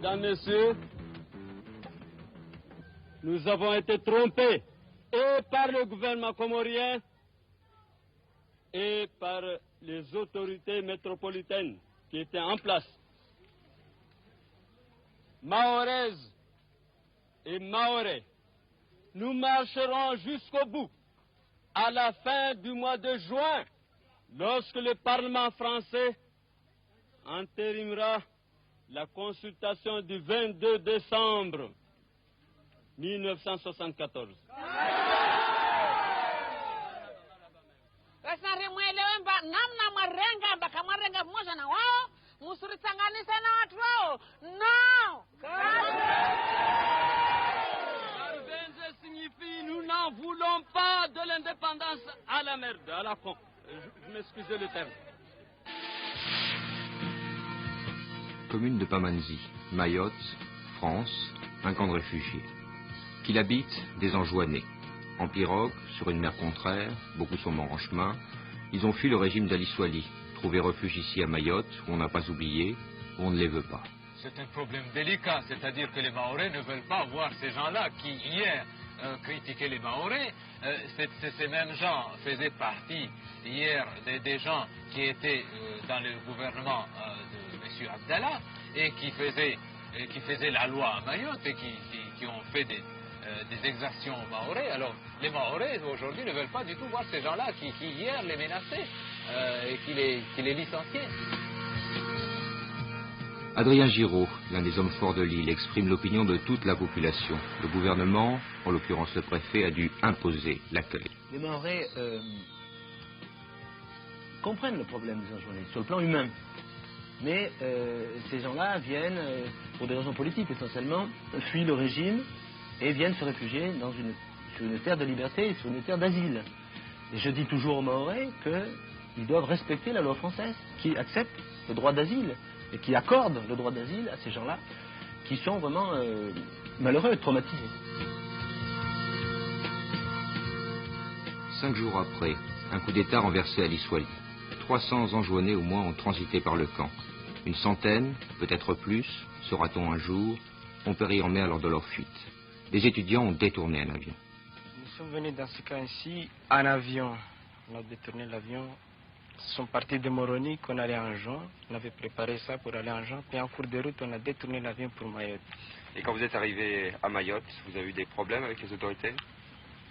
Mesdames, Messieurs, nous avons été trompés et par le gouvernement comorien et par les autorités métropolitaines qui étaient en place. Mahoraises et Mahorais, nous marcherons jusqu'au bout. À la fin du mois de juin, lorsque le Parlement français entérinera la consultation du 22 décembre 1974. Arbenze signifie nous n'en voulons pas de l'indépendance à la merde, à la con. Je m'excuse le terme. Commune de Pamandzi, Mayotte, France, un camp de réfugiés. Qu'il habite des enjoignés. En pirogue, sur une mer contraire, beaucoup sont morts en chemin. Ils ont fui le régime d'Ali Soili, trouvé refuge ici à Mayotte, où on n'a pas oublié, où on ne les veut pas. C'est un problème délicat, c'est-à-dire que les Mahorais ne veulent pas voir ces gens-là qui, hier, critiquaient les Mahorais. Ces mêmes gens faisaient partie, hier, des gens qui étaient dans le gouvernement de M. Abdallah et qui faisaient la loi à Mayotte et qui ont fait des exactions aux Mahorais. Alors, les Mahorais, aujourd'hui, ne veulent pas du tout voir ces gens-là qui hier, les menaçaient et qui les licenciaient. Adrien Giraud, l'un des hommes forts de l'île, exprime l'opinion de toute la population. Le gouvernement, en l'occurrence le préfet, a dû imposer l'accueil. Les Mahorais comprennent le problème des enjoignés, sur le plan humain. Mais ces gens-là viennent, pour des raisons politiques essentiellement, fuient le régime et viennent se réfugier sur une terre de liberté et sur une terre d'asile. Et je dis toujours aux Mahorais qu'ils doivent respecter la loi française, qui accepte le droit d'asile et qui accorde le droit d'asile à ces gens-là qui sont vraiment malheureux et traumatisés. 5 jours après, un coup d'État renversé à Ali Soili. 300 enjoignés au moins ont transité par le camp. Une centaine, peut-être plus, saura-t-on un jour, ont péri en mer lors de leur fuite. Des étudiants ont détourné un avion. Nous sommes venus dans ce cas-ci en avion. On a détourné l'avion. Ils sont partis de Moroni, qu'on allait en juin. On avait préparé ça pour aller en juin. Puis en cours de route, on a détourné l'avion pour Mayotte. Et quand vous êtes arrivé à Mayotte, vous avez eu des problèmes avec les autorités?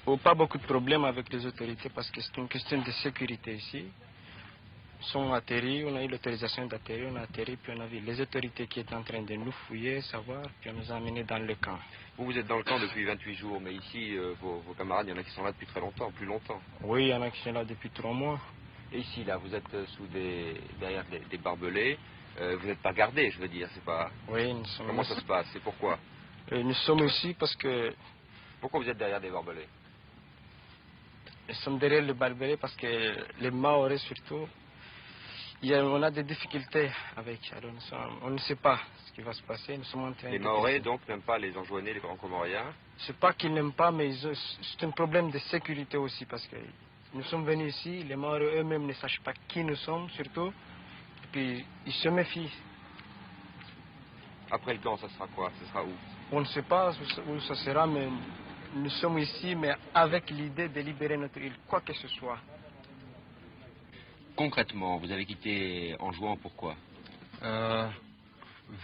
Oh, pas beaucoup de problèmes avec les autorités parce que c'est une question de sécurité ici. Ils sont atterris, on a eu l'autorisation d'atterrir, on a atterri, puis on a vu les autorités qui étaient en train de nous fouiller, savoir, puis on nous a amenés dans le camp. Vous êtes dans le camp depuis 28 jours, mais ici, vos camarades, il y en a qui sont là depuis très longtemps, plus longtemps. Oui, il y en a qui sont là depuis 3 mois. Et ici, là, vous êtes derrière des barbelés. Vous n'êtes pas gardés, je veux dire, c'est pas... Oui, nous sommes... Comment ça se passe et pourquoi? Nous sommes ici parce que... Pourquoi vous êtes derrière des barbelés? Nous sommes derrière les barbelés parce que les Mahorais surtout, on a des difficultés avec. Alors on ne sait pas ce qui va se passer. Nous sommes en train les Mahorais, donc, n'aiment pas les enjoignés, les grands comoriens? C'est pas qu'ils n'aiment pas, mais c'est un problème de sécurité aussi parce que nous sommes venus ici, les Mahorais eux-mêmes ne sachent pas qui nous sommes surtout, et puis ils se méfient. Après le camp, ça sera quoi? Ce sera où? On ne sait pas où ça sera, mais nous sommes ici, mais avec l'idée de libérer notre île, quoi que ce soit. Concrètement, vous avez quitté en juin, pourquoi?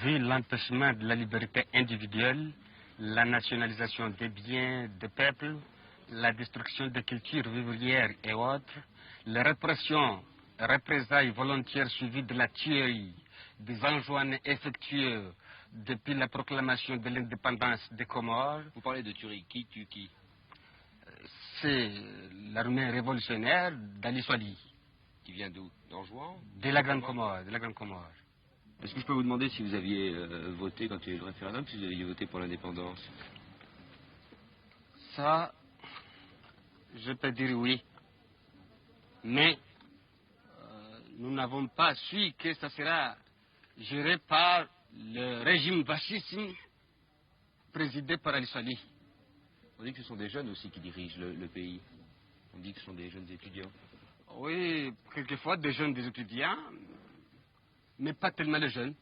Vu l'empêchement de la liberté individuelle, la nationalisation des biens des peuples, la destruction des cultures vivrières et autres, la représailles volontaires suivies de la tuerie des enjoinés effectués depuis la proclamation de l'indépendance des Comores. Vous parlez de tuerie, qui tue qui? C'est l'armée révolutionnaire d'Ali Soili. Qui vient d'où? d'Anjouan? De la Grande Comore, de la Grande Comore. Est-ce que je peux vous demander si vous aviez voté quand il y a eu le référendum, si vous aviez voté pour l'indépendance? Ça, je peux dire oui. Mais nous n'avons pas su que ça sera géré par le régime fascisme présidé par Ali Soili. On dit que ce sont des jeunes aussi qui dirigent le pays. On dit que ce sont des jeunes étudiants. Oui, quelquefois des jeunes, des étudiants, mais pas tellement les jeunes.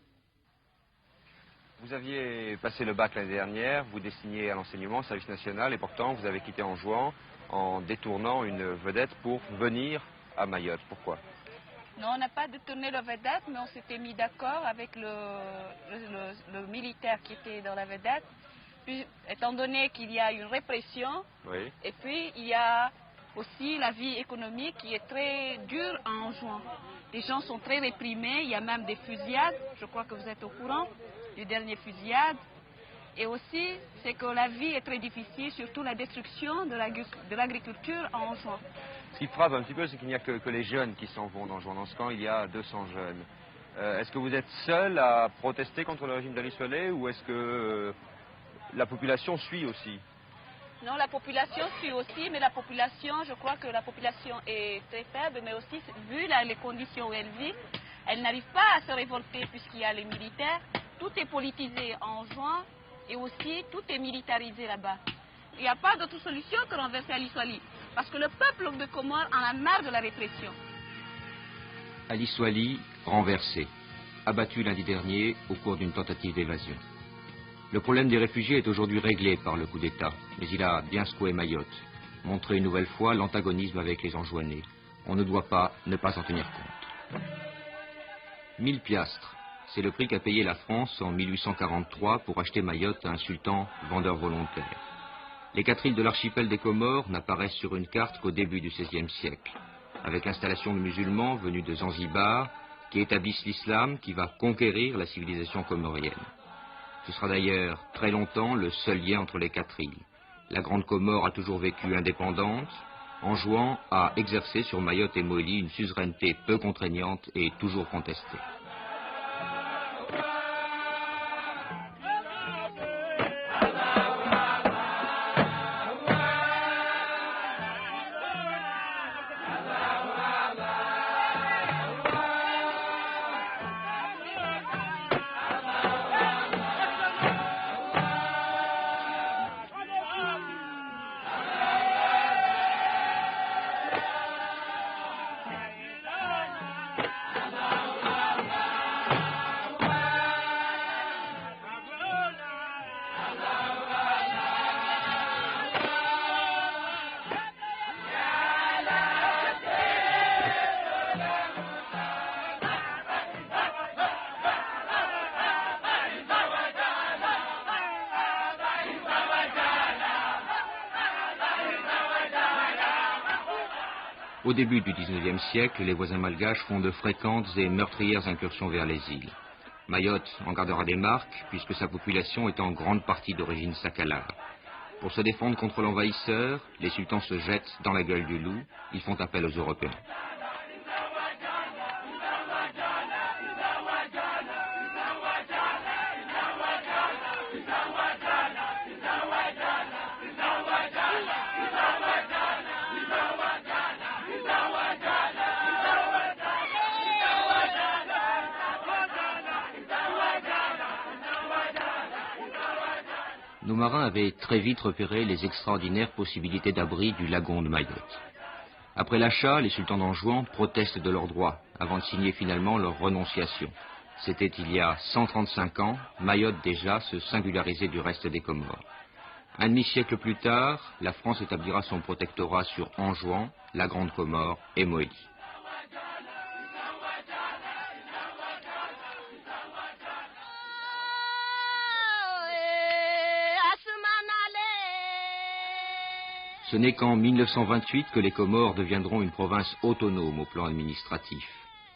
Vous aviez passé le bac l'année dernière, vous destiniez à l'enseignement, service national, et pourtant vous avez quitté Anjouan en détournant une vedette pour venir à Mayotte. Pourquoi? Non, on n'a pas détourné la vedette, mais on s'était mis d'accord avec le militaire qui était dans la vedette. Puis, étant donné qu'il y a une répression, Oui. et puis il y a aussi la vie économique qui est très dure en Anjouan. Les gens sont très réprimés, il y a même des fusillades, je crois que vous êtes au courant du dernier fusillade. Et aussi, c'est que la vie est très difficile, surtout la destruction de l'agriculture en Anjouan. Ce qui frappe un petit peu, c'est qu'il n'y a que les jeunes qui s'en vont d'Anjouan. Dans ce camp, il y a 200 jeunes. Est-ce que vous êtes seul à protester contre le régime d'Ali Soleil ou est-ce que la population suit aussi? Non, la population suit aussi, mais la population, je crois que la population est très faible, mais aussi, vu les conditions où elle vit, elle n'arrive pas à se révolter puisqu'il y a les militaires. Tout est politisé en Anjouan et aussi tout est militarisé là-bas. Il n'y a pas d'autre solution que renverser Ali Soleil, parce que le peuple de Comores en a marre de la répression. Ali Soleil, renversé, abattu lundi dernier au cours d'une tentative d'évasion. Le problème des réfugiés est aujourd'hui réglé par le coup d'État, mais il a bien secoué Mayotte, montré une nouvelle fois l'antagonisme avec les Anjouanais. On ne doit pas ne pas en tenir compte. 1000 piastres, c'est le prix qu'a payé la France en 1843 pour acheter Mayotte à un sultan vendeur volontaire. Les 4 îles de l'archipel des Comores n'apparaissent sur une carte qu'au début du XVIe siècle, avec l'installation de musulmans venus de Zanzibar qui établissent l'islam qui va conquérir la civilisation comorienne. Ce sera d'ailleurs très longtemps le seul lien entre les 4 îles. La Grande Comore a toujours vécu indépendante. Anjouan a exercé sur Mayotte et Moélie une suzeraineté peu contraignante et toujours contestée. Au début du XIXe siècle, les voisins malgaches font de fréquentes et meurtrières incursions vers les îles. Mayotte en gardera des marques, puisque sa population est en grande partie d'origine sakala. Pour se défendre contre l'envahisseur, les sultans se jettent dans la gueule du loup, ils font appel aux Européens. Nos marins avaient très vite repéré les extraordinaires possibilités d'abri du lagon de Mayotte. Après l'achat, les sultans d'Anjouan protestent de leurs droits, avant de signer finalement leur renonciation. C'était il y a 135 ans, Mayotte déjà se singularisait du reste des Comores. Un demi-siècle plus tard, la France établira son protectorat sur Anjouan, la Grande Comore et Moélie. Ce n'est qu'en 1928 que les Comores deviendront une province autonome au plan administratif.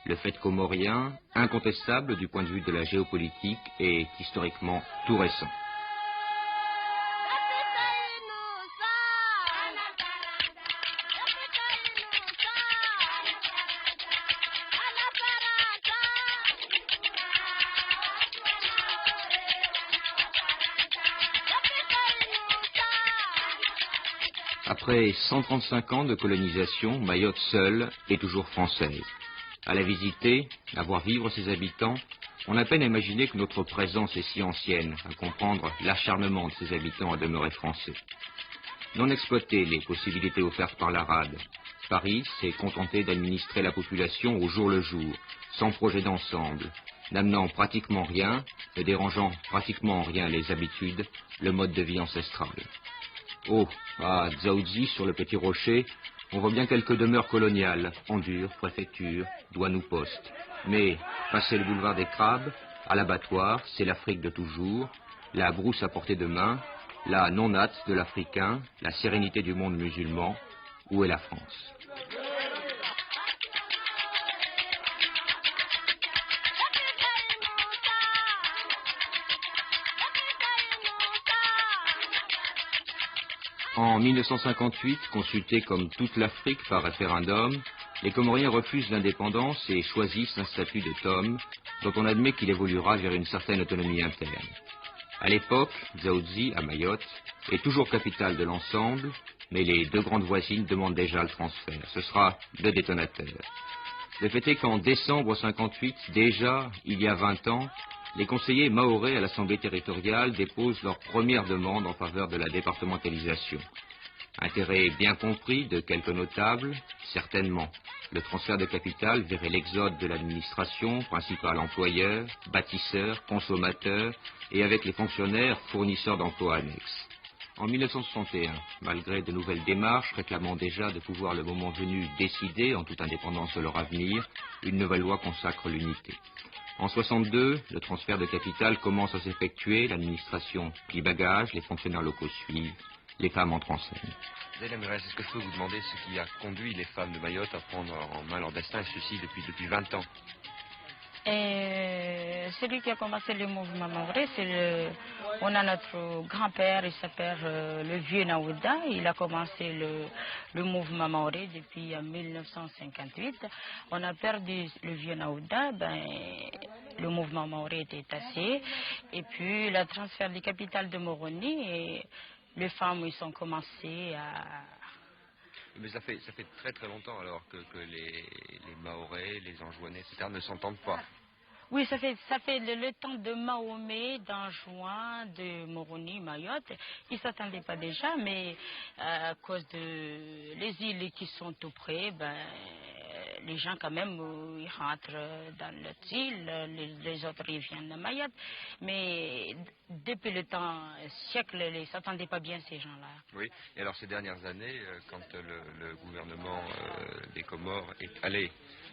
Le fait comorien, incontestable du point de vue de la géopolitique, est historiquement tout récent. Après 135 ans de colonisation, Mayotte seule est toujours française. À la visiter, à voir vivre ses habitants, on a peine à imaginer que notre présence est si ancienne, à comprendre l'acharnement de ses habitants à demeurer français. Non exploiter les possibilités offertes par la rade, Paris s'est contenté d'administrer la population au jour le jour, sans projet d'ensemble, n'amenant pratiquement rien, ne dérangeant pratiquement en rien les habitudes, le mode de vie ancestral. Oh, à Dzaoudzi, sur le petit rocher, on voit bien quelques demeures coloniales, Endure, préfecture, douane ou poste. Mais, passé le boulevard des Crabes, à l'abattoir, c'est l'Afrique de toujours, la brousse à portée de main, la non-hâte de l'Africain, la sérénité du monde musulman. Où est la France? En 1958, consultés comme toute l'Afrique par référendum, les Comoriens refusent l'indépendance et choisissent un statut de Tom, dont on admet qu'il évoluera vers une certaine autonomie interne. À l'époque, Dzaoudzi, à Mayotte, est toujours capitale de l'ensemble, mais les deux grandes voisines demandent déjà le transfert. Ce sera le détonateur. Le fait est qu'en décembre 58, déjà, il y a 20 ans, les conseillers mahorais à l'Assemblée territoriale déposent leur première demande en faveur de la départementalisation. Intérêt bien compris de quelques notables, certainement. Le transfert de capital verrait l'exode de l'administration, principal employeur, bâtisseur, consommateur, et avec les fonctionnaires, fournisseurs d'emplois annexes. En 1961, malgré de nouvelles démarches réclamant déjà de pouvoir le moment venu décider, en toute indépendance de leur avenir, une nouvelle loi consacre l'unité. En 62, le transfert de capital commence à s'effectuer, l'administration plie bagage, les fonctionnaires locaux suivent, les femmes entrent en scène. Zélia Mérès, est-ce que je peux vous demander ce qui a conduit les femmes de Mayotte à prendre en main leur destin, et ceci depuis 20 ans? Celui qui a commencé le mouvement maoré, on a notre grand-père, il s'appelle le vieux Naouda. Il a commencé le mouvement maoré depuis 1958. On a perdu le vieux Naouda, le mouvement maoré était tassé. Et puis le transfert du capital de Moroni, et les femmes ils ont commencé à... Mais ça fait très très longtemps alors que les Mahorais, les Anjouanais, etc. ne s'entendent pas. Oui, ça fait le temps de Mahomet, d'Anjouan, de Moroni, Mayotte. Ils ne s'attendaient pas déjà, mais à cause de les îles qui sont tout près, les gens quand même, ils rentrent dans l'autre île, les autres ils viennent de Mayotte. Mais depuis le temps, siècle, ils ne s'attendaient pas bien ces gens-là. Oui, et alors ces dernières années, quand le gouvernement des Comores est allé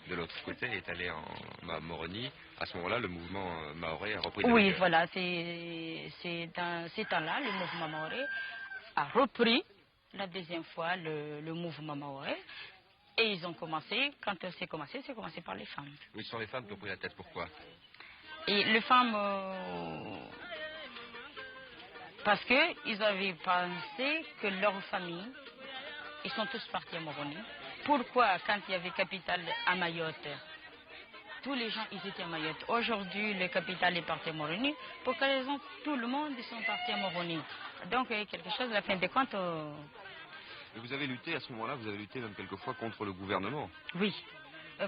de l'autre côté, est allé en Moroni, à ce moment-là, le mouvement mahorais a repris. Oui, voilà, c'est dans ces temps-là, le mouvement mahorais a repris la deuxième fois le mouvement mahorais. Et ils ont commencé, quand c'est commencé par les femmes. Oui, ce sont les femmes qui ont pris la tête, pourquoi? Et les femmes, parce qu'ils avaient pensé que leur famille, ils sont tous partis à Moroni. Pourquoi, quand il y avait capital à Mayotte, tous les gens ils étaient à Mayotte. Aujourd'hui, le capital est parti à Moroni. Pour quelle raison tout le monde ils sont partis à Moroni? Donc, il y a quelque chose, à la fin des comptes... Mais vous avez lutté à ce moment-là, vous avez lutté même quelquefois contre le gouvernement. Oui,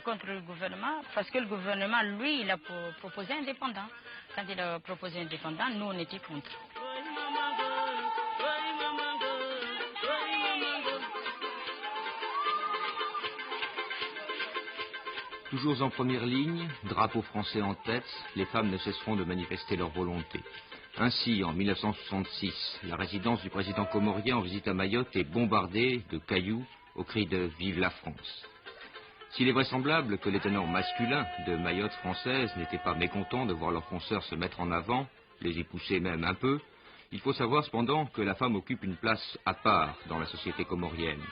contre le gouvernement, parce que le gouvernement, lui, il a proposé indépendant. Quand il a proposé indépendant, nous, on était contre. Toujours en première ligne, drapeau français en tête, les femmes ne cesseront de manifester leur volonté. Ainsi, en 1966, la résidence du président comorien en visite à Mayotte est bombardée de cailloux au cri de « Vive la France ». S'il est vraisemblable que les ténors masculins de Mayotte française n'étaient pas mécontents de voir leurs consoeurs se mettre en avant, les y pousser même un peu, il faut savoir cependant que la femme occupe une place à part dans la société comorienne.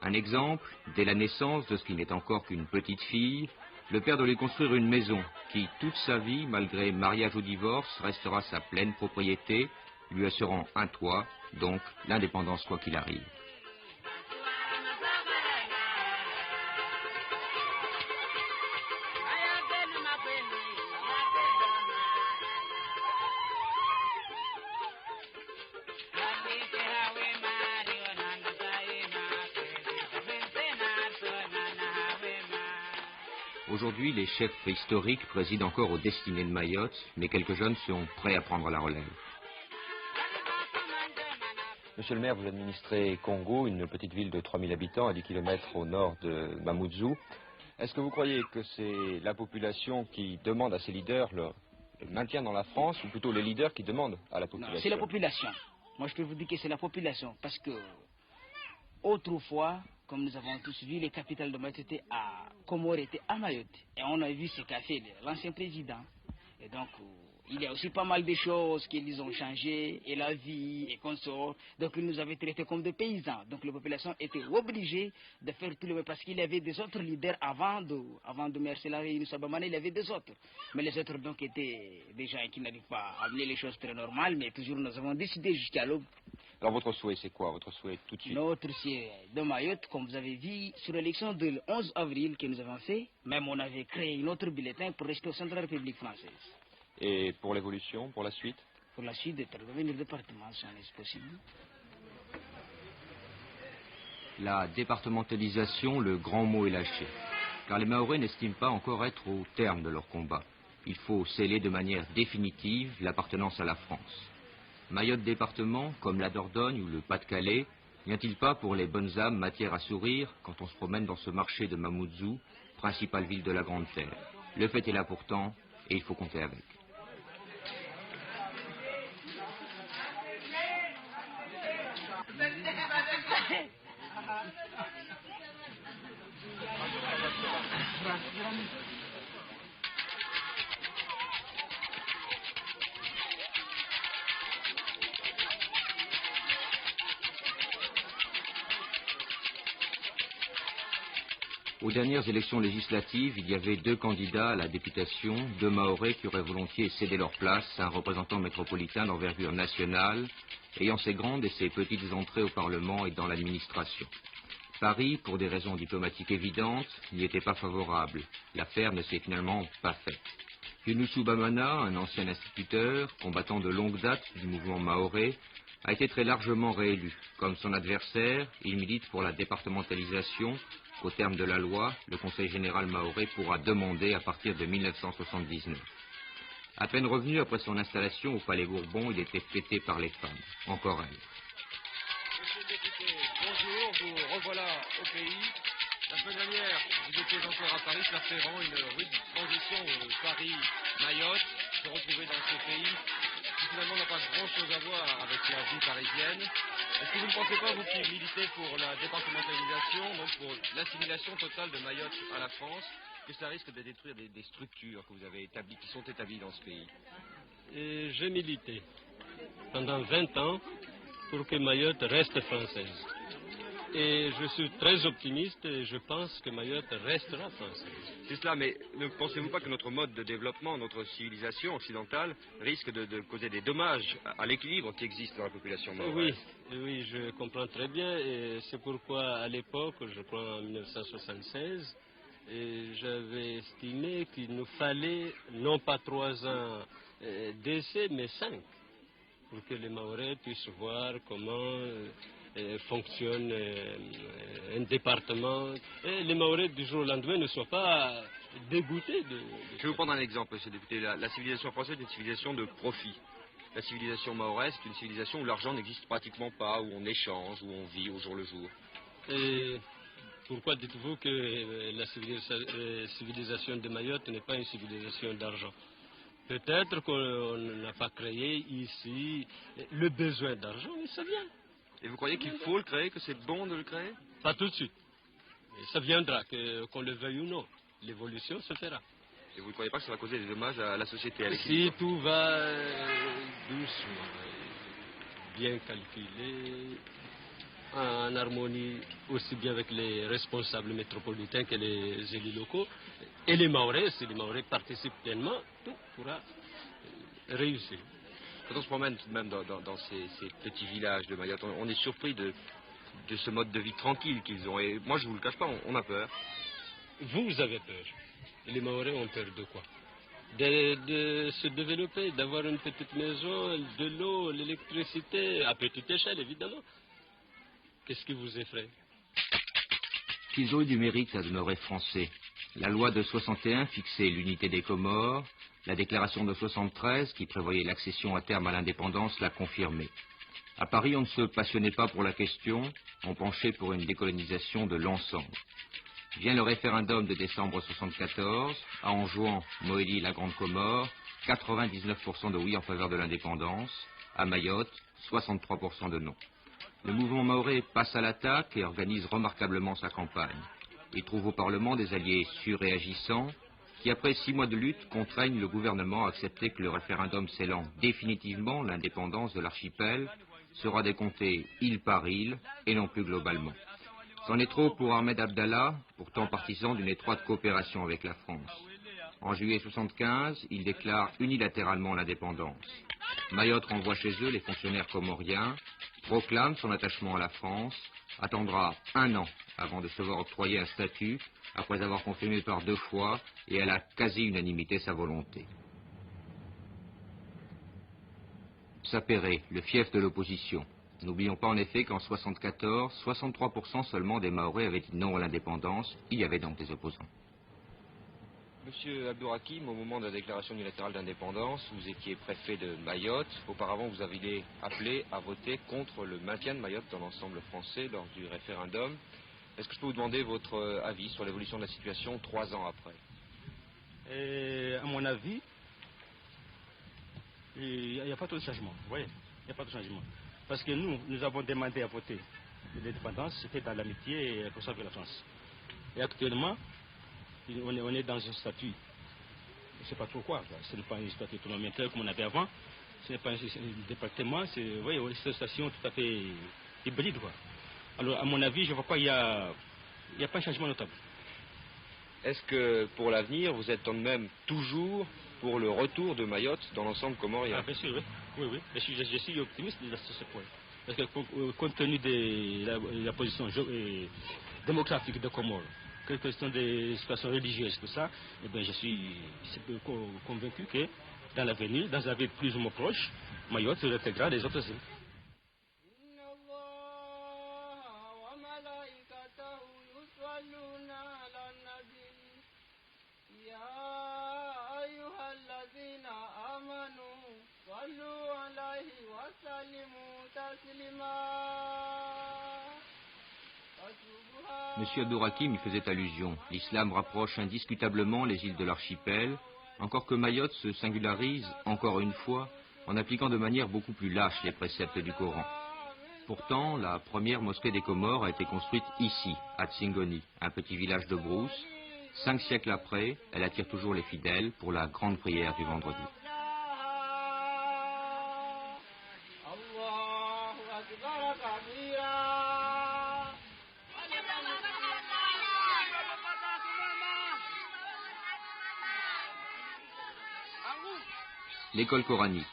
Un exemple, dès la naissance de ce qui n'est encore qu'une petite fille, le père doit lui construire une maison qui, toute sa vie, malgré mariage ou divorce, restera sa pleine propriété, lui assurant un toit, donc l'indépendance quoi qu'il arrive. Aujourd'hui, les chefs historiques président encore aux destinées de Mayotte, mais quelques jeunes sont prêts à prendre la relève. Monsieur le maire, vous administrez Congo, une petite ville de 3000 habitants à 10 km au nord de Mamoudzou. Est-ce que vous croyez que c'est la population qui demande à ses leaders le maintien dans la France, ou plutôt les leaders qui demandent à la population? C'est la population. Moi, je peux vous dire que c'est la population, parce que autrefois, comme nous avons tous vu, les capitales de Mayotte étaient à Comores, étaient à Mayotte. Et on a vu ce qu'a fait l'ancien président. Et donc, il y a aussi pas mal de choses qu'ils ont changées, et la vie, et consorts. Donc, ils nous avaient traités comme des paysans. Donc, la population était obligée de faire tout le monde, parce qu'il y avait des autres leaders avant de Mercelari et Sabamane, il y avait des autres. Mais les autres, donc, étaient des gens qui n'arrivent pas à amener les choses très normales, mais toujours nous avons décidé jusqu'à l'aube. Alors, votre souhait, c'est quoi? Votre souhait tout de suite? Notre souhait de Mayotte, comme vous avez vu, sur l'élection du 11 avril que nous avons fait, même on avait créé un autre bulletin pour rester au centre de la République française. Et pour l'évolution, pour la suite? Pour la suite, de revenir au département, si c'est possible. La départementalisation, le grand mot est lâché. Car les Mahorais n'estiment pas encore être au terme de leur combat. Il faut sceller de manière définitive l'appartenance à la France. Mayotte département, comme la Dordogne ou le Pas-de-Calais, n'y a-t-il pas pour les bonnes âmes matière à sourire quand on se promène dans ce marché de Mamoudzou, principale ville de la Grande Terre? Le fait est là pourtant, et il faut compter avec. Aux dernières élections législatives, il y avait 2 candidats à la députation, 2 Mahorais qui auraient volontiers cédé leur place à un représentant métropolitain d'envergure nationale, ayant ses grandes et ses petites entrées au Parlement et dans l'administration. Paris, pour des raisons diplomatiques évidentes, n'y était pas favorable. L'affaire ne s'est finalement pas faite. Younoussou Bamana, un ancien instituteur, combattant de longue date du mouvement mahorais, a été très largement réélu. Comme son adversaire, il milite pour la départementalisation, qu'au terme de la loi, le Conseil général mahorais pourra demander à partir de 1979. À peine revenu après son installation au Palais Bourbon, il était fêté par les femmes. Encore elles. Monsieur le député, bonjour, vous revoilà au pays. La semaine dernière, vous étiez encore à Paris, cela fait vraiment une rude transition Paris-Mayotte, se retrouver dans ce pays qui finalement n'a pas grand-chose à voir avec la vie parisienne. Est-ce que vous ne pensez pas, vous qui militez pour la départementalisation, donc pour l'assimilation totale de Mayotte à la France, que ça risque de détruire des structures que vous avez établies, qui sont établies dans ce pays? J'ai milité pendant 20 ans pour que Mayotte reste française. Et je suis très optimiste et je pense que Mayotte restera française. C'est cela, mais ne pensez-vous pas que notre mode de développement, notre civilisation occidentale, risque de causer des dommages à l'équilibre qui existe dans la population mahoraise? Oui, je comprends très bien. Et c'est pourquoi, à l'époque, je crois en 1976, j'avais estimé qu'il nous fallait non pas 3 ans d'essai, mais 5, pour que les Mahorais puissent voir comment fonctionne un département. Et les Mahorais du jour au lendemain ne soient pas dégoûtés de... Je vais vous prendre un exemple, monsieur le député. La civilisation française est une civilisation de profit. La civilisation mahoraise est une civilisation où l'argent n'existe pratiquement pas, où on échange, où on vit au jour le jour. Et pourquoi dites-vous que la civilisation de Mayotte n'est pas une civilisation d'argent? Peut-être qu'on n'a pas créé ici le besoin d'argent, mais ça vient. Et vous croyez qu'il faut le créer, que c'est bon de le créer? Pas tout de suite. Et ça viendra, qu'on le veuille ou non. L'évolution se fera. Et vous ne croyez pas que ça va causer des dommages à la société, à l'équilibre? Si tout va doucement, bien calculé, en harmonie aussi bien avec les responsables métropolitains que les élus locaux, et les Mahorais, si les Mahorais participent pleinement, tout pourra réussir. Quand on se promène tout de même dans ces petits villages de Mayotte, on est surpris de ce mode de vie tranquille qu'ils ont. Et moi, je ne vous le cache pas, on a peur. Vous avez peur. Et les Mahorais ont peur de quoi? De se développer, d'avoir une petite maison, de l'eau, l'électricité, à petite échelle, évidemment. Qu'est-ce qui vous effraie? Qu'ils ont eu du mérite à demeurer français. La loi de 61 fixait l'unité des Comores. La déclaration de 73, qui prévoyait l'accession à terme à l'indépendance, l'a confirmé. À Paris, on ne se passionnait pas pour la question, on penchait pour une décolonisation de l'ensemble. Vient le référendum de décembre 1974, à Anjouan, Moélie, la Grande Comore, 99% de oui en faveur de l'indépendance, à Mayotte, 63% de non. Le mouvement mahorais passe à l'attaque et organise remarquablement sa campagne. Il trouve au Parlement des alliés sûrs et agissants qui, après 6 mois de lutte, contraignent le gouvernement à accepter que le référendum scellant définitivement l'indépendance de l'archipel sera décompté île par île et non plus globalement. C'en est trop pour Ahmed Abdallah, pourtant partisan d'une étroite coopération avec la France. En juillet 1975, il déclare unilatéralement l'indépendance. Mayotte renvoie chez eux les fonctionnaires comoriens, proclame son attachement à la France, attendra 1 an avant de se voir octroyer un statut, après avoir confirmé par 2 fois et à la quasi-unanimité sa volonté. Sapéré, le fief de l'opposition. N'oublions pas en effet qu'en 1974, 63% seulement des Mahorais avaient dit non à l'indépendance. Il y avait donc des opposants. Monsieur Abdourakim, au moment de la déclaration unilatérale d'indépendance, vous étiez préfet de Mayotte. Auparavant, vous aviez appelé à voter contre le maintien de Mayotte dans l'ensemble français lors du référendum. Est-ce que je peux vous demander votre avis sur l'évolution de la situation 3 ans après? À mon avis, il n'y a pas trop de changement. Oui, il n'y a pas de changement. Parce que nous avons demandé à voter l'indépendance, c'était dans l'amitié et pour ça avec la France. Et actuellement, on est dans un statut, je ne sais pas trop quoi, ce n'est pas un statut autonomie comme on avait avant, ce n'est pas un département, c'est une station tout à fait hybride. Quoi. Alors à mon avis, je ne vois pas, il n'y a pas un changement notable. Est-ce que pour l'avenir, vous êtes tout de même toujours pour le retour de Mayotte dans l'ensemble comorien? Bien sûr, oui. Je suis optimiste de ce point. Parce que compte tenu de la position démographique de Comores, question des situations religieuses, tout ça, eh bien, je suis convaincu que dans l'avenir, dans un avenir plus ou moins proche, Mayotte réintégrera les autres îles. M. Abdourakim y faisait allusion. L'islam rapproche indiscutablement les îles de l'archipel, encore que Mayotte se singularise, encore une fois, en appliquant de manière beaucoup plus lâche les préceptes du Coran. Pourtant, la première mosquée des Comores a été construite ici, à Tsingoni, un petit village de brousse. 5 siècles après, elle attire toujours les fidèles pour la grande prière du vendredi. L'école coranique.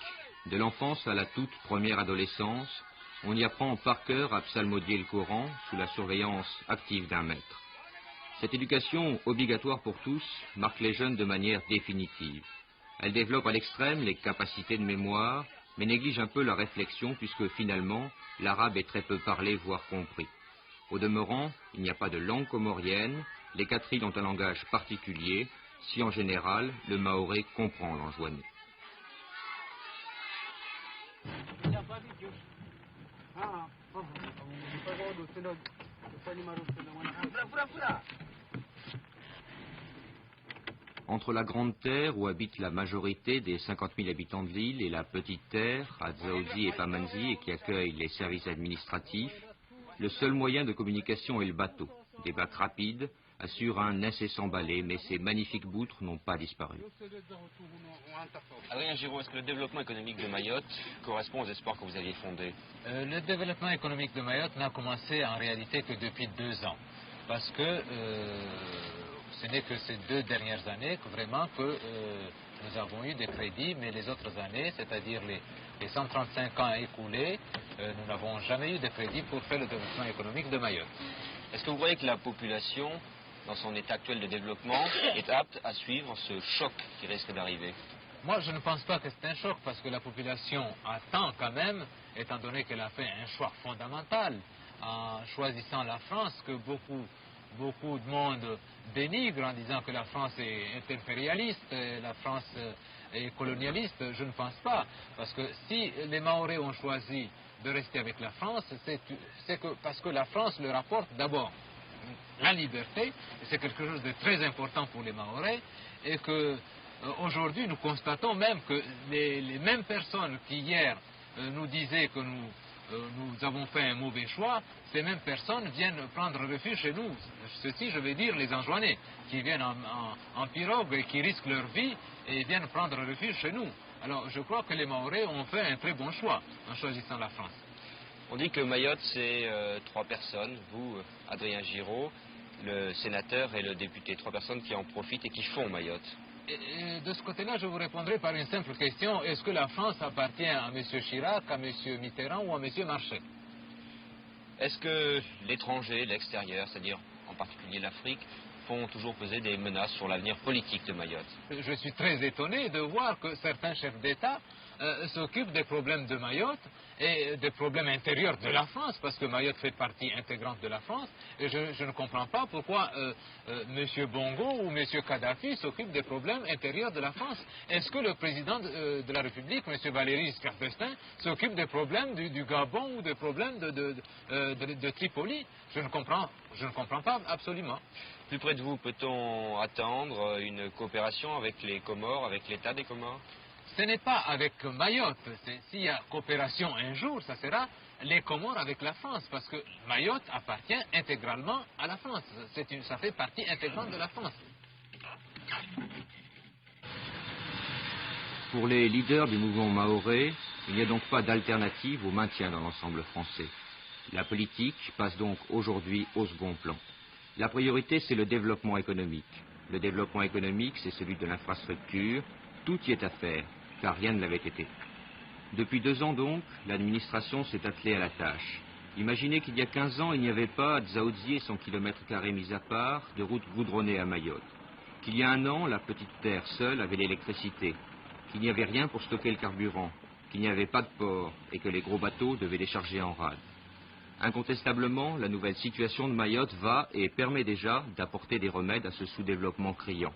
De l'enfance à la toute première adolescence, on y apprend par cœur à psalmodier le Coran sous la surveillance active d'un maître. Cette éducation, obligatoire pour tous, marque les jeunes de manière définitive. Elle développe à l'extrême les capacités de mémoire, mais néglige un peu la réflexion puisque finalement, l'arabe est très peu parlé, voire compris. Au demeurant, il n'y a pas de langue comorienne, les 4 îles ont un langage particulier, si en général, le mahorais comprend l'enjouané. Entre la Grande Terre, où habite la majorité des 50 000 habitants de l'île, et la Petite Terre, à Dzaoudzi et Pamanzi, et qui accueille les services administratifs, le seul moyen de communication est le bateau. Des bacs rapides assurent un incessant balai, mais ces magnifiques boutres n'ont pas disparu. Adrien Giraud, est-ce que le développement économique de Mayotte correspond aux espoirs que vous aviez fondés? Le développement économique de Mayotte n'a commencé en réalité que depuis 2 ans. Parce que ce n'est que ces 2 dernières années que vraiment que nous avons eu des crédits, mais les autres années, c'est-à-dire les 135 ans écoulés, nous n'avons jamais eu de crédit pour faire le développement économique de Mayotte. Est-ce que vous voyez que la population, dans son état actuel de développement, est apte à suivre ce choc qui risque d'arriver? Moi, je ne pense pas que c'est un choc, parce que la population attend quand même, étant donné qu'elle a fait un choix fondamental en choisissant la France, que beaucoup de monde dénigre en disant que la France est impérialiste, la France est colonialiste. Je ne pense pas, parce que si les Mahorais ont choisi de rester avec la France, c'est parce que la France leur apporte d'abord la liberté, c'est quelque chose de très important pour les Mahorais, et que aujourd'hui nous constatons même que les mêmes personnes qui hier nous disaient que nous avons fait un mauvais choix, ces mêmes personnes viennent prendre refuge chez nous. Ceci, je vais dire, les Anjouanais, qui viennent en pirogue et qui risquent leur vie et viennent prendre refuge chez nous. Alors je crois que les Mahorais ont fait un très bon choix en choisissant la France. On dit que Mayotte, c'est 3 personnes, vous, Adrien Giraud, le sénateur et le député, 3 personnes qui en profitent et qui font Mayotte. Et de ce côté-là, je vous répondrai par une simple question. Est-ce que la France appartient à M. Chirac, à M. Mitterrand ou à M. Marchais? Est-ce que l'étranger, l'extérieur, c'est-à-dire en particulier l'Afrique, font toujours peser des menaces sur l'avenir politique de Mayotte? Je suis très étonné de voir que certains chefs d'État s'occupent des problèmes de Mayotte et des problèmes intérieurs de la France, parce que Mayotte fait partie intégrante de la France, et je ne comprends pas pourquoi M. Bongo ou M. Kadhafi s'occupent des problèmes intérieurs de la France. Est-ce que le président de la République, M. Valéry Giscard d'Estaing, s'occupe des problèmes du Gabon ou des problèmes de Tripoli? Je ne comprends pas absolument. Plus près de vous, peut-on attendre une coopération avec les Comores, avec l'État des Comores? Ce n'est pas avec Mayotte. S'il y a coopération un jour, ça sera les Comores avec la France, parce que Mayotte appartient intégralement à la France. Ça fait partie intégrante de la France. Pour les leaders du mouvement mahorais, il n'y a donc pas d'alternative au maintien dans l'ensemble français. La politique passe donc aujourd'hui au second plan. La priorité, c'est le développement économique. Le développement économique, c'est celui de l'infrastructure. Tout y est à faire, car rien ne l'avait été. Depuis 2 ans donc, l'administration s'est attelée à la tâche. Imaginez qu'il y a 15 ans, il n'y avait pas, à Dzaoudzi et son kilomètre-carré mis à part, de route goudronnée à Mayotte. Qu'il y a 1 an, la petite terre seule avait l'électricité. Qu'il n'y avait rien pour stocker le carburant. Qu'il n'y avait pas de port et que les gros bateaux devaient décharger en rade. Incontestablement, la nouvelle situation de Mayotte va et permet déjà d'apporter des remèdes à ce sous-développement criant.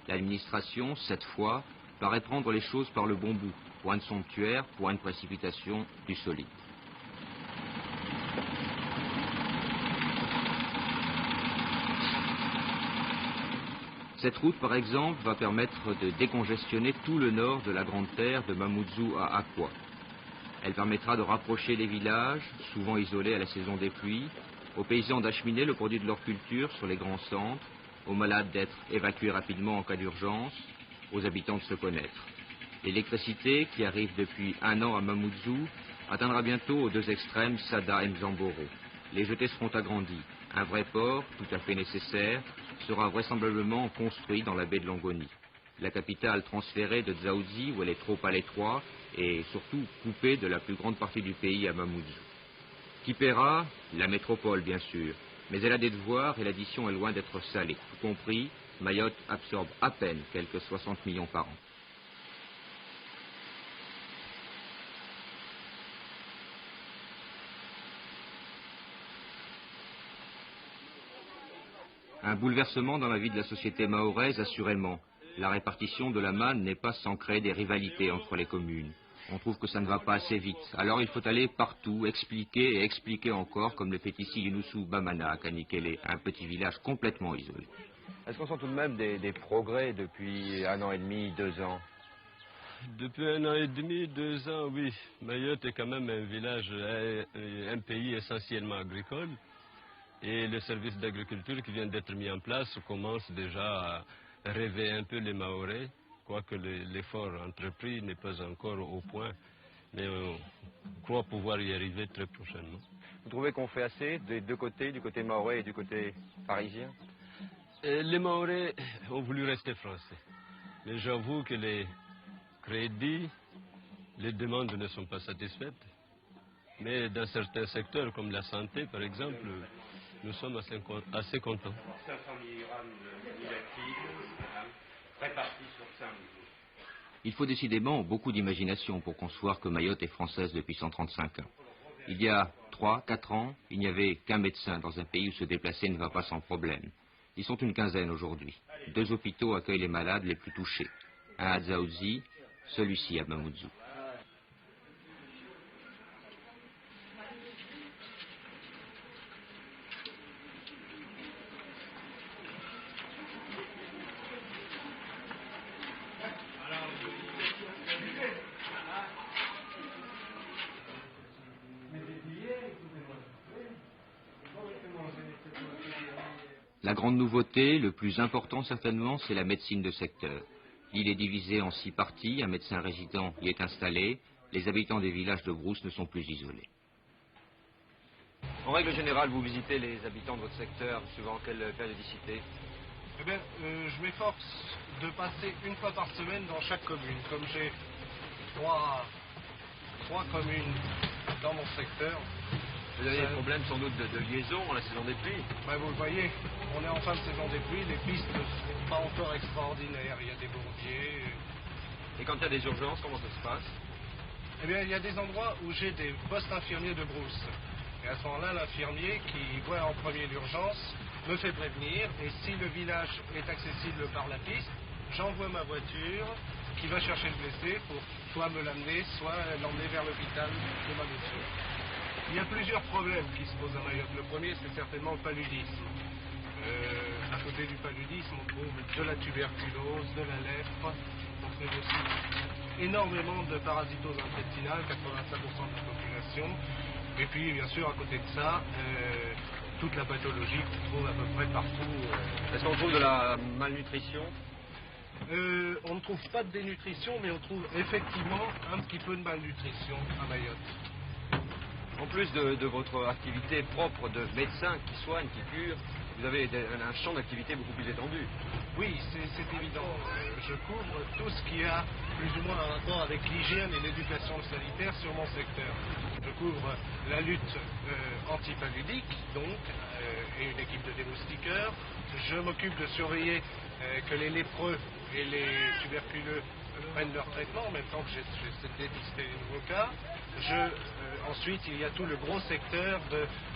L'administration, cette fois, paraît prendre les choses par le bon bout. Point de somptuaire, point de précipitation, du solide. Cette route, par exemple, va permettre de décongestionner tout le nord de la Grande Terre de Mamoudzou à Akwa. Elle permettra de rapprocher les villages, souvent isolés à la saison des pluies, aux paysans d'acheminer le produit de leur culture sur les grands centres, aux malades d'être évacués rapidement en cas d'urgence, aux habitants de se connaître. L'électricité, qui arrive depuis 1 an à Mamoudzou, atteindra bientôt aux 2 extrêmes Sada et Mzamboro. Les jetés seront agrandis. Un vrai port, tout à fait nécessaire, sera vraisemblablement construit dans la baie de Longoni. La capitale transférée de Dzaoudzi, où elle est trop à l'étroit, et surtout coupée de la plus grande partie du pays à Mamoudzou. Qui paiera? La métropole, bien sûr. Mais elle a des devoirs et l'addition est loin d'être salée. Tout compris, Mayotte absorbe à peine quelques 60 millions par an. Un bouleversement dans la vie de la société mahoraise, assurément. La répartition de la manne n'est pas sans créer des rivalités entre les communes. On trouve que ça ne va pas assez vite. Alors il faut aller partout, expliquer et expliquer encore, comme le fait ici Younoussou Bamana à Kanikele, un petit village complètement isolé. Est-ce qu'on sent tout de même des progrès depuis 1 an et demi, 2 ans? Depuis 1 an et demi, 2 ans, oui. Mayotte est quand même un village, un pays essentiellement agricole. Et le service d'agriculture qui vient d'être mis en place commence déjà à réveiller un peu les Mahorais, quoique l'effort entrepris n'est pas encore au point. Mais on croit pouvoir y arriver très prochainement. Vous trouvez qu'on fait assez des 2 côtés, du côté mahorais et du côté parisien? Les Mahorais ont voulu rester français. Mais j'avoue que les crédits, les demandes ne sont pas satisfaites. Mais dans certains secteurs, comme la santé par exemple, nous sommes assez contents. 500 mg répartis sur 5 jours. Il faut décidément beaucoup d'imagination pour concevoir que Mayotte est française depuis 135 ans. Il y a 3-4 ans, il n'y avait qu'un médecin dans un pays où se déplacer ne va pas sans problème. Ils sont une quinzaine aujourd'hui. 2 hôpitaux accueillent les malades les plus touchés. Un à Dzaoudzi, celui-ci à Mamoudzou. La grande nouveauté, le plus important certainement, c'est la médecine de secteur. L'île est divisée en 6 parties, un médecin résident y est installé, les habitants des villages de brousse ne sont plus isolés. En règle générale, vous visitez les habitants de votre secteur suivant quelle périodicité? Eh bien, je m'efforce de passer une fois par semaine dans chaque commune. Comme j'ai trois communes dans mon secteur. Vous avez des problèmes sans doute de liaison en la saison des pluies? Ben, vous le voyez, on est en fin de saison des pluies, les pistes ne sont pas encore extraordinaires. Il y a des bourbiers. Et quand il y a des urgences, comment ça se passe? Eh bien, il y a des endroits où j'ai des postes infirmiers de brousse. Et à ce moment-là, l'infirmier qui voit en premier l'urgence me fait prévenir. Et si le village est accessible par la piste, j'envoie ma voiture qui va chercher le blessé pour soit me l'amener, soit l'emmener vers l'hôpital de ma mission. Il y a plusieurs problèmes qui se posent à Mayotte. Le premier, c'est certainement le paludisme. À côté du paludisme, on trouve de la tuberculose, de la lèpre, on trouve aussi énormément de parasitose intestinale, 85% de la population. Et puis, bien sûr, à côté de ça, toute la pathologie qu'on trouve à peu près partout. Est-ce qu'on trouve de la malnutrition? On ne trouve pas de dénutrition, mais on trouve effectivement un petit peu de malnutrition à Mayotte. En plus de votre activité propre de médecin qui soigne, qui cure, vous avez un champ d'activité beaucoup plus étendu. Oui, c'est évident. Je couvre tout ce qui a plus ou moins un rapport avec l'hygiène et l'éducation sanitaire sur mon secteur. Je couvre la lutte antipaludique, donc, et une équipe de démoustiqueurs. Je m'occupe de surveiller que les lépreux et les tuberculeux prennent leur traitement en même temps que j'essaie de dépister les nouveaux cas. Ensuite, il y a tout le gros secteur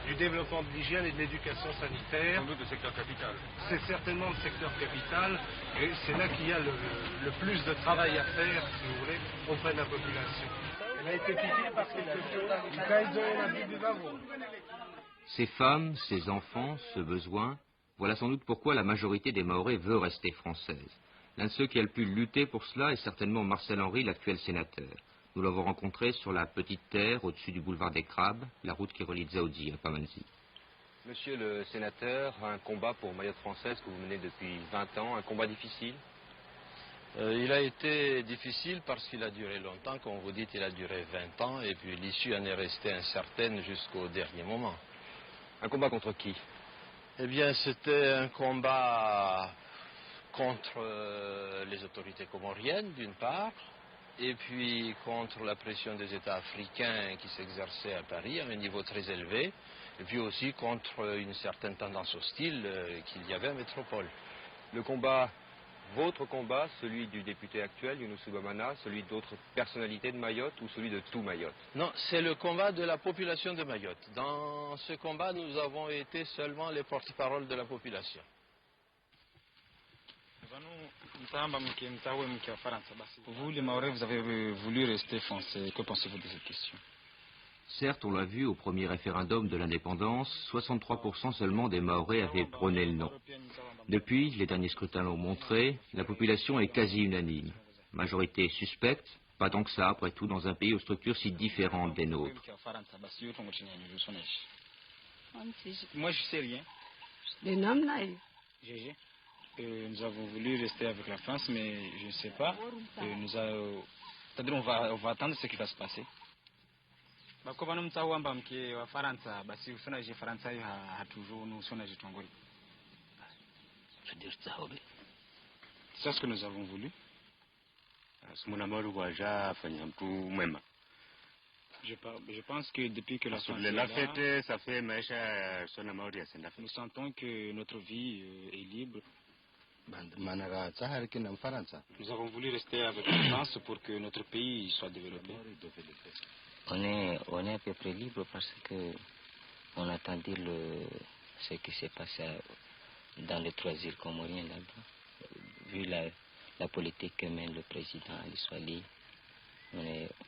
du développement de l'hygiène et de l'éducation sanitaire. Sans doute le secteur capital. C'est certainement le secteur capital et c'est là qu'il y a le plus de travail à faire, si vous voulez, auprès de la population. Elle a été piquée parce qu'elle Ces femmes, ces enfants, ce besoin, voilà sans doute pourquoi la majorité des Mahorais veut rester française. L'un de ceux qui a le pu lutter pour cela est certainement Marcel Henry, l'actuel sénateur. Nous l'avons rencontré sur la Petite Terre, au-dessus du boulevard des Crabes, la route qui relie Dzaoudzi à Pamandzi. Monsieur le sénateur, un combat pour Mayotte française que vous menez depuis 20 ans, un combat difficile? Il a été difficile parce qu'il a duré longtemps, comme vous dites, il a duré 20 ans, et puis l'issue en est restée incertaine jusqu'au dernier moment. Un combat contre qui? Eh bien, c'était un combat contre les autorités comoriennes, d'une part, et puis contre la pression des États africains qui s'exerçaient à Paris à un niveau très élevé, et puis aussi contre une certaine tendance hostile qu'il y avait en métropole. Le combat, votre combat, celui du député actuel, Younous Bamana, celui d'autres personnalités de Mayotte ou celui de tout Mayotte? Non, c'est le combat de la population de Mayotte. Dans ce combat, nous avons été seulement les porte-parole de la population. Vous, les Mahorais, vous avez voulu rester français. Que pensez-vous de cette question? Certes, on l'a vu au premier référendum de l'indépendance, 63% seulement des Mahorais avaient prôné le non. Depuis, les derniers scrutins l'ont montré, la population est quasi unanime. Majorité suspecte, pas tant que ça, après tout, dans un pays aux structures si différentes des nôtres. Moi, je sais rien. Les noms là. GG. Nous avons voulu rester avec la France, mais je ne sais pas. C'est-à-dire on va attendre ce qui va se passer. C'est ça ce que nous avons voulu. Je pense que depuis que la France est là, nous sentons que notre vie est libre. Nous avons voulu rester avec la France pour que notre pays soit développé. On est à peu près libre parce que on attendait ce qui s'est passé dans les 3 îles comoriennes là-bas. Vu la politique que mène le président Ali Swali,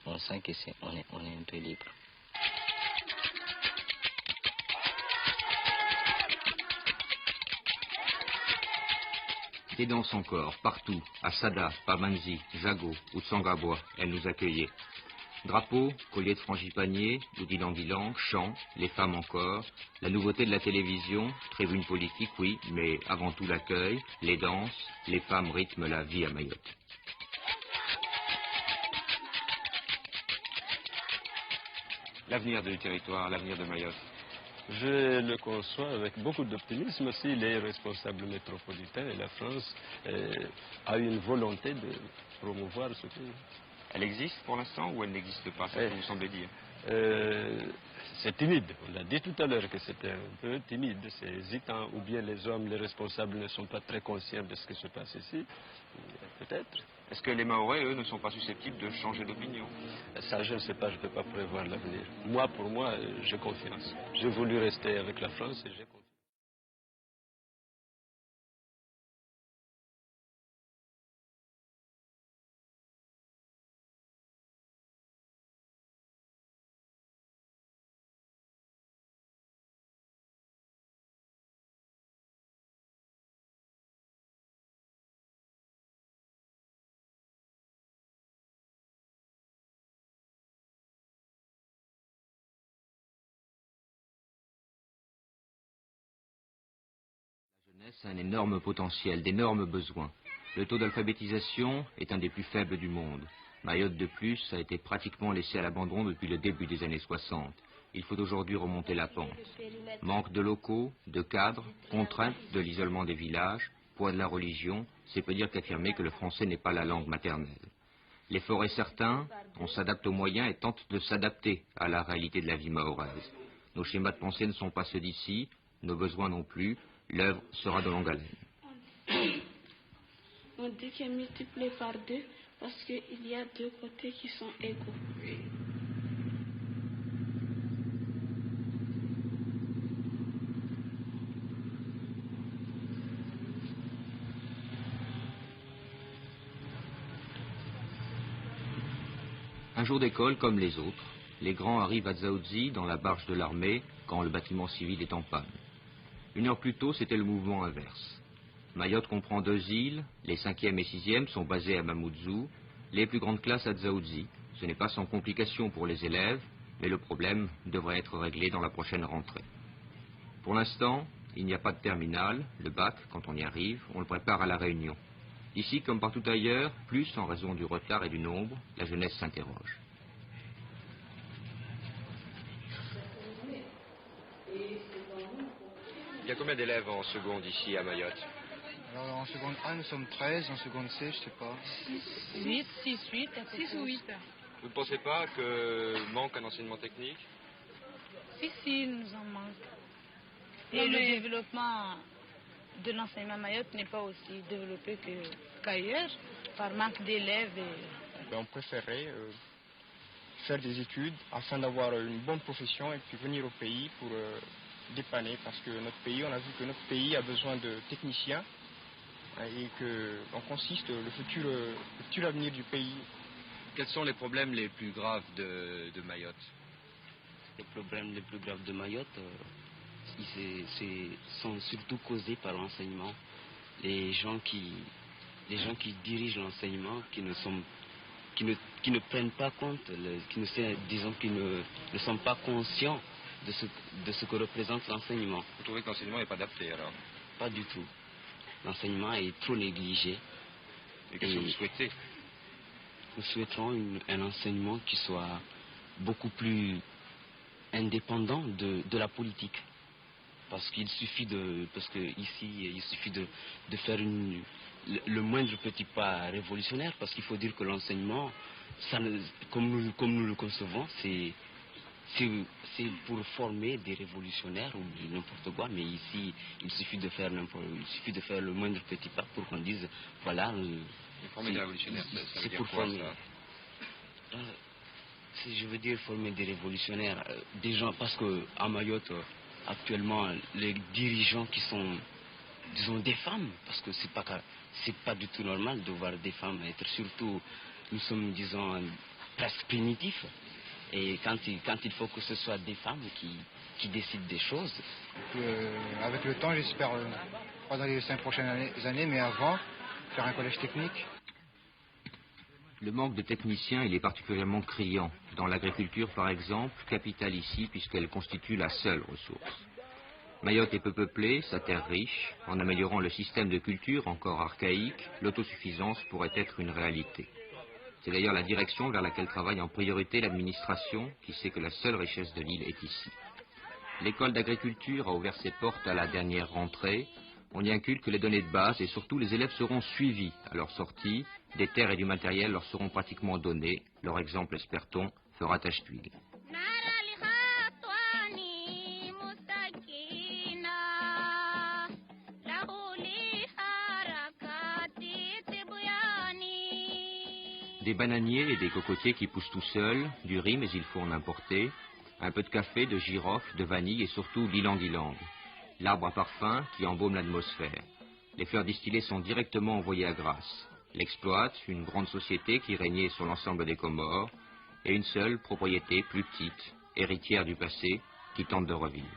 on sent que on est un peu libre. Des danses encore, partout, à Sada, Pamandzi, Jago ou Tsangabois, elles nous accueillaient. Drapeaux, colliers de frangipanier, de dilan-dilan, chants, les femmes encore, la nouveauté de la télévision, tribune politique, oui, mais avant tout l'accueil, les danses, les femmes rythment la vie à Mayotte. L'avenir du territoire, l'avenir de Mayotte. Je le conçois avec beaucoup d'optimisme si les responsables métropolitains et la France a une volonté de promouvoir ce pays. Elle existe pour l'instant ou elle n'existe pas, c'est ce que vous semblez dire? C'est timide. On a dit tout à l'heure que c'était un peu timide, c'est hésitant, ou bien les hommes, les responsables ne sont pas très conscients de ce qui se passe ici, peut-être. Est-ce que les Mahorais, eux, ne sont pas susceptibles de changer d'opinion? Ça, je ne sais pas, je ne peux pas prévoir l'avenir. Moi, pour moi, j'ai confiance. J'ai voulu rester avec la France et j'ai confiance. La jeunesse a un énorme potentiel, d'énormes besoins. Le taux d'alphabétisation est un des plus faibles du monde. Mayotte, de plus, a été pratiquement laissée à l'abandon depuis le début des années 60. Il faut aujourd'hui remonter la pente. Manque de locaux, de cadres, contrainte de l'isolement des villages, poids de la religion, c'est peu dire qu'affirmer que le français n'est pas la langue maternelle. L'effort est certain, on s'adapte aux moyens et tente de s'adapter à la réalité de la vie mahoraise. Nos schémas de pensée ne sont pas ceux d'ici, nos besoins non plus. L'œuvre sera de longue haleine. On dit qu'il est multiplié par deux parce qu'il y a deux côtés qui sont égaux. Un jour d'école comme les autres, les grands arrivent à Dzaoudzi dans la barge de l'armée quand le bâtiment civil est en panne. 1 heure plus tôt, c'était le mouvement inverse. Mayotte comprend 2 îles, les 5e et 6e sont basés à Mamoudzou, les plus grandes classes à Dzaoudzi. Ce n'est pas sans complication pour les élèves, mais le problème devrait être réglé dans la prochaine rentrée. Pour l'instant, il n'y a pas de terminale, le bac, quand on y arrive, on le prépare à la réunion. Ici, comme partout ailleurs, plus en raison du retard et du nombre, la jeunesse s'interroge. Il y a combien d'élèves en seconde ici à Mayotte? Alors en seconde A, nous sommes 13, en seconde C, je sais pas. 8, 6, 8, 6 ou 8. Vous ne pensez pas que manque un enseignement technique? Si, nous en manque. Et le développement de l'enseignement à Mayotte n'est pas aussi développé qu'ailleurs, par manque d'élèves. On préférait faire des études afin d'avoir une bonne profession et puis venir au pays pour dépanner, parce que notre pays, on a vu que notre pays a besoin de techniciens et qu'on consiste le futur avenir du pays. Quels sont les problèmes les plus graves de Mayotte? Les problèmes les plus graves de Mayotte sont surtout causés par l'enseignement. Les gens qui dirigent l'enseignement, qui ne prennent pas compte, qui ne sont pas conscients de ce que représente l'enseignement. Vous trouvez que l'enseignement n'est pas adapté alors? Pas du tout. L'enseignement est trop négligé. Et qu'est-ce que vous souhaitez? Nous souhaiterons un enseignement qui soit beaucoup plus indépendant de la politique. Parce que ici, il suffit de faire le moindre petit pas révolutionnaire, parce qu'il faut dire que l'enseignement, comme nous le concevons, c'est pour former des révolutionnaires ou n'importe quoi, mais ici, il suffit de faire le moindre petit pas pour qu'on dise, voilà... Former des révolutionnaires, c'est pour former... Je veux dire former des révolutionnaires, des gens, parce qu'à Mayotte, actuellement, les dirigeants qui sont, disons, des femmes, parce que c'est pas du tout normal de voir des femmes être, surtout, nous sommes, disons, presque primitifs. Et quand il faut que ce soit des femmes qui décident des choses. Avec le temps, j'espère, pas dans les 5 prochaines années, mais avant, faire un collège technique. Le manque de techniciens, il est particulièrement criant. dans l'agriculture par exemple, capitale ici puisqu'elle constitue la seule ressource. Mayotte est peu peuplée, sa terre riche. En améliorant le système de culture encore archaïque, l'autosuffisance pourrait être une réalité. C'est d'ailleurs la direction vers laquelle travaille en priorité l'administration qui sait que la seule richesse de l'île est ici. L'école d'agriculture a ouvert ses portes à la dernière rentrée. On y inculque les données de base et surtout les élèves seront suivis à leur sortie. Des terres et du matériel leur seront pratiquement donnés. Leur exemple, espère-t-on, fera tache d'huile. Des bananiers et des cocotiers qui poussent tout seuls, du riz mais il faut en importer, un peu de café, de girofle, de vanille et surtout l'ilang-ilang, l'arbre à parfum qui embaume l'atmosphère. Les fleurs distillées sont directement envoyées à Grasse. L'exploite une grande société qui régnait sur l'ensemble des Comores et une seule propriété plus petite, héritière du passé, qui tente de revivre.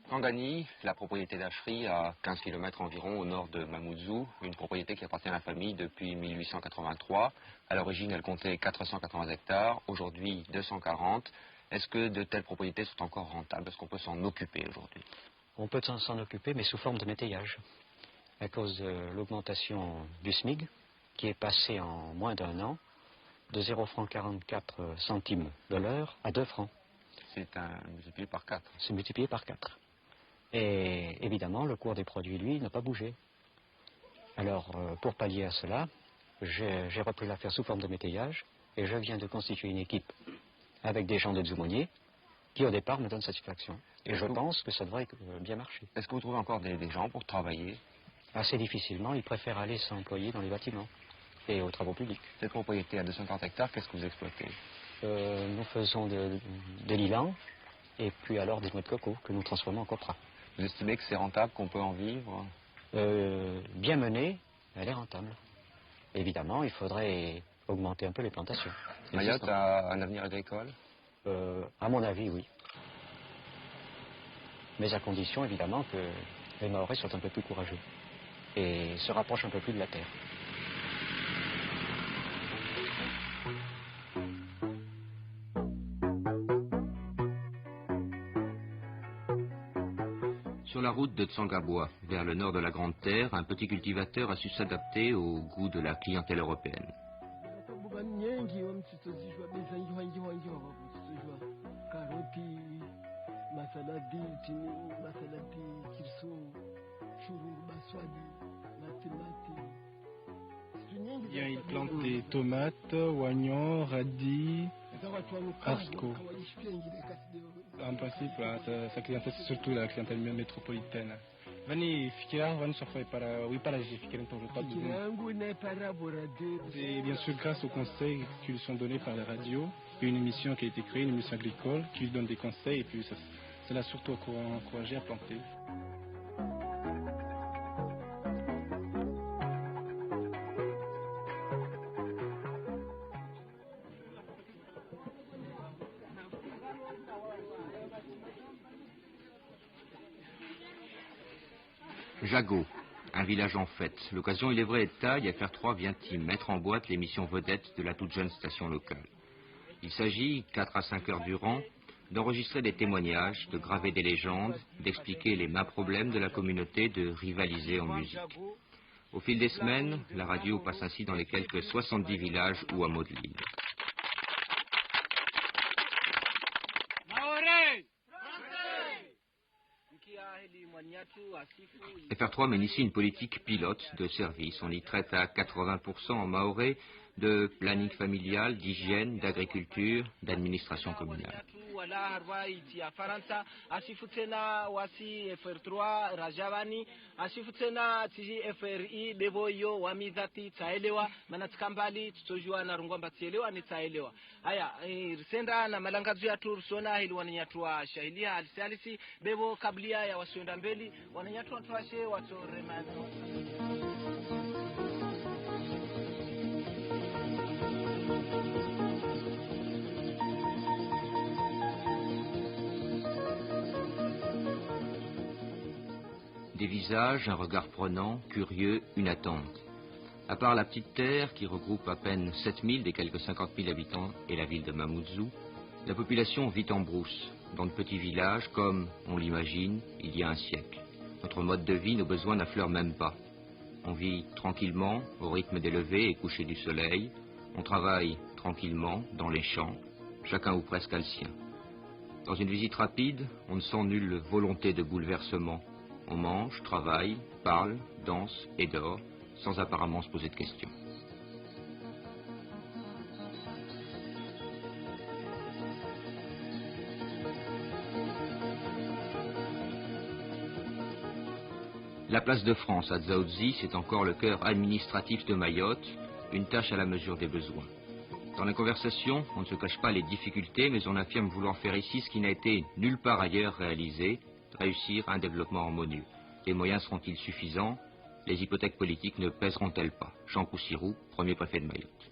Kandani, la propriété d'Afri, à 15 km environ au nord de Mamoudzou, une propriété qui appartient à la famille depuis 1883. À l'origine, elle comptait 480 hectares, aujourd'hui 240. Est-ce que de telles propriétés sont encore rentables? Est-ce qu'on peut s'en occuper aujourd'hui? On peut s'en occuper, mais sous forme de métayage, à cause de l'augmentation du SMIG, qui est passé en moins d'un an de 0,44 centimes de l'heure à 2 francs. C'est multiplié par 4. C'est multiplié par 4. Et évidemment, le cours des produits, lui, n'a pas bougé. Alors, pour pallier à cela, j'ai repris l'affaire sous forme de métayage et je viens de constituer une équipe avec des gens de Dzoumogné qui, au départ, me donnent satisfaction. Et je pense que ça devrait bien marcher. Est-ce que vous trouvez encore des gens pour travailler? Assez difficilement, ils préfèrent aller s'employer dans les bâtiments et aux travaux publics. Cette propriété à 240 hectares, qu'est-ce que vous exploitez? Nous faisons de l'ilang et puis alors des noix de coco que nous transformons en copra. Vous estimez que c'est rentable, qu'on peut en vivre? Bien menée, elle est rentable. Évidemment, il faudrait augmenter un peu les plantations. Mayotte a un avenir agricole? À mon avis, oui. Mais à condition, évidemment, que les Mahorais soient un peu plus courageux et se rapprochent un peu plus de la terre. Sur la route de Tsangaboua, vers le nord de la Grande Terre, un petit cultivateur a su s'adapter au goût de la clientèle européenne. Il plante des tomates, oignons, radis, haricots. En principe, sa clientèle, c'est surtout la clientèle métropolitaine. Et bien sûr, grâce aux conseils qui lui sont donnés par la radio, il y a une émission qui a été créée, une émission agricole, qui lui donne des conseils, et puis ça l'a surtout encouragé à planter. Jago, un village en fête. L'occasion, il est vrai, est de taille. FR3 vient y mettre en boîte l'émission vedette de la toute jeune station locale. Il s'agit, 4 à 5 heures durant, d'enregistrer des témoignages, de graver des légendes, d'expliquer les mains problèmes de la communauté, de rivaliser en musique. Au fil des semaines, la radio passe ainsi dans les quelques 70 villages ou hameaux de l'île. FR3 mène ici une politique pilote de service. On y traite à 80% en maoré de planning familial, d'hygiène, d'agriculture, d'administration communale. Des visages, un regard prenant, curieux, une attente. À part la petite terre, qui regroupe à peine 7000 des quelques 50 000 habitants et la ville de Mamoudzou, la population vit en brousse, dans de petits villages comme, on l'imagine, il y a un siècle. Notre mode de vie, nos besoins n'affleurent même pas. On vit tranquillement, au rythme des levées et couchers du soleil. On travaille tranquillement, dans les champs, chacun ou presque a le sien. Dans une visite rapide, on ne sent nulle volonté de bouleversement. On mange, travaille, parle, danse et dort, sans apparemment se poser de questions. La place de France à Dzaoudzi, c'est encore le cœur administratif de Mayotte, une tâche à la mesure des besoins. Dans la conversation, on ne se cache pas les difficultés, mais on affirme vouloir faire ici ce qui n'a été nulle part ailleurs réalisé, réussir un développement harmonieux. Les moyens seront-ils suffisants? Les hypothèques politiques ne pèseront-elles pas? Jean Poussirou, premier préfet de Mayotte.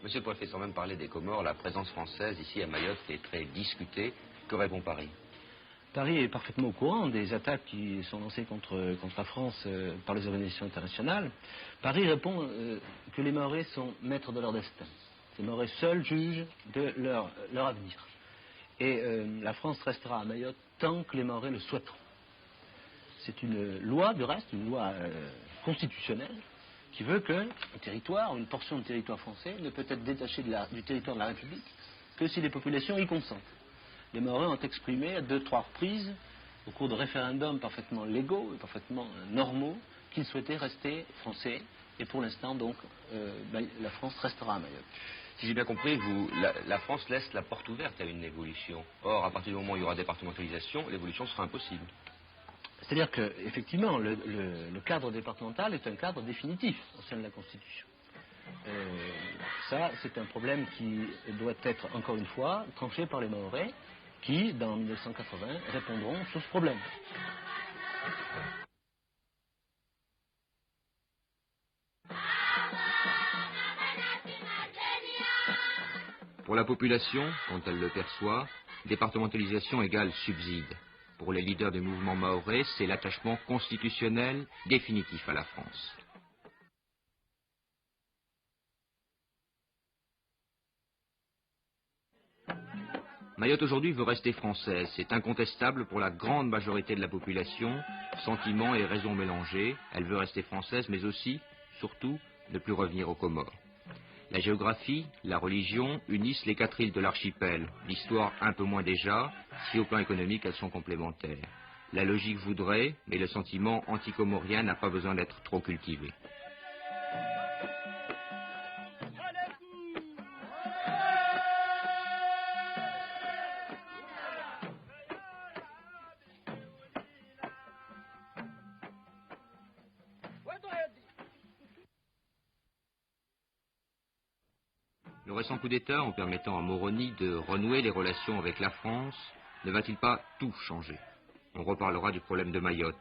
Monsieur le préfet, sans même parler des Comores, la présence française ici à Mayotte est très discutée. Que répond Paris? Paris est parfaitement au courant des attaques qui sont lancées contre la France par les organisations internationales. Paris répond que les Mahorais sont maîtres de leur destin. Les Mahorais seuls jugent de leur avenir. Et la France restera à Mayotte tant que les Mahorais le souhaiteront. C'est une loi, du reste, une loi constitutionnelle, qui veut qu'un territoire, une portion de territoire français, ne peut être détachée du territoire de la République que si les populations y consentent. Les Mahorais ont exprimé à 2-3 reprises, au cours de référendums parfaitement légaux et parfaitement normaux, qu'ils souhaitaient rester français. Et pour l'instant, donc, la France restera à Mayotte. Si j'ai bien compris, la France laisse la porte ouverte à une évolution. Or, à partir du moment où il y aura départementalisation, l'évolution sera impossible. C'est-à-dire qu'effectivement, le cadre départemental est un cadre définitif au sein de la Constitution. Ça, c'est un problème qui doit être, encore une fois, tranché par les Mahorais, qui, dans 1980, répondront sur ce problème. Pour la population, quand elle le perçoit, départementalisation égale subside. Pour les leaders du mouvement mahorais, c'est l'attachement constitutionnel définitif à la France. Mayotte aujourd'hui veut rester française, c'est incontestable pour la grande majorité de la population, sentiments et raisons mélangées, elle veut rester française mais aussi, surtout, ne plus revenir aux Comores. La géographie, la religion unissent les 4 îles de l'archipel, l'histoire un peu moins déjà, si au plan économique elles sont complémentaires. La logique voudrait, mais le sentiment anticomorien n'a pas besoin d'être trop cultivé. Le récent coup d'État, en permettant à Moroni de renouer les relations avec la France, ne va-t-il pas tout changer? On reparlera du problème de Mayotte.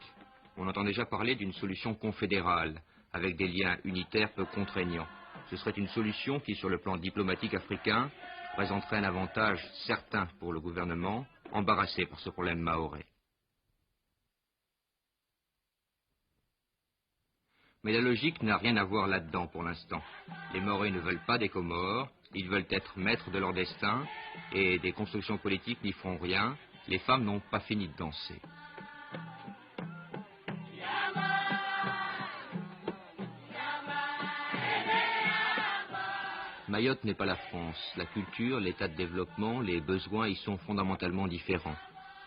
On entend déjà parler d'une solution confédérale, avec des liens unitaires peu contraignants. Ce serait une solution qui, sur le plan diplomatique africain, présenterait un avantage certain pour le gouvernement, embarrassé par ce problème mahorais. Mais la logique n'a rien à voir là-dedans pour l'instant. Les Mahorais ne veulent pas des Comores, ils veulent être maîtres de leur destin, et des constructions politiques n'y feront rien. Les femmes n'ont pas fini de danser. Mayotte n'est pas la France. La culture, l'état de développement, les besoins y sont fondamentalement différents.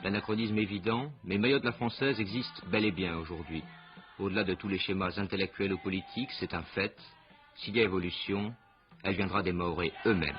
L'anachronisme évident, mais Mayotte la française existe bel et bien aujourd'hui. Au-delà de tous les schémas intellectuels ou politiques, c'est un fait. S'il y a évolution, elle viendra des Mahorais eux-mêmes.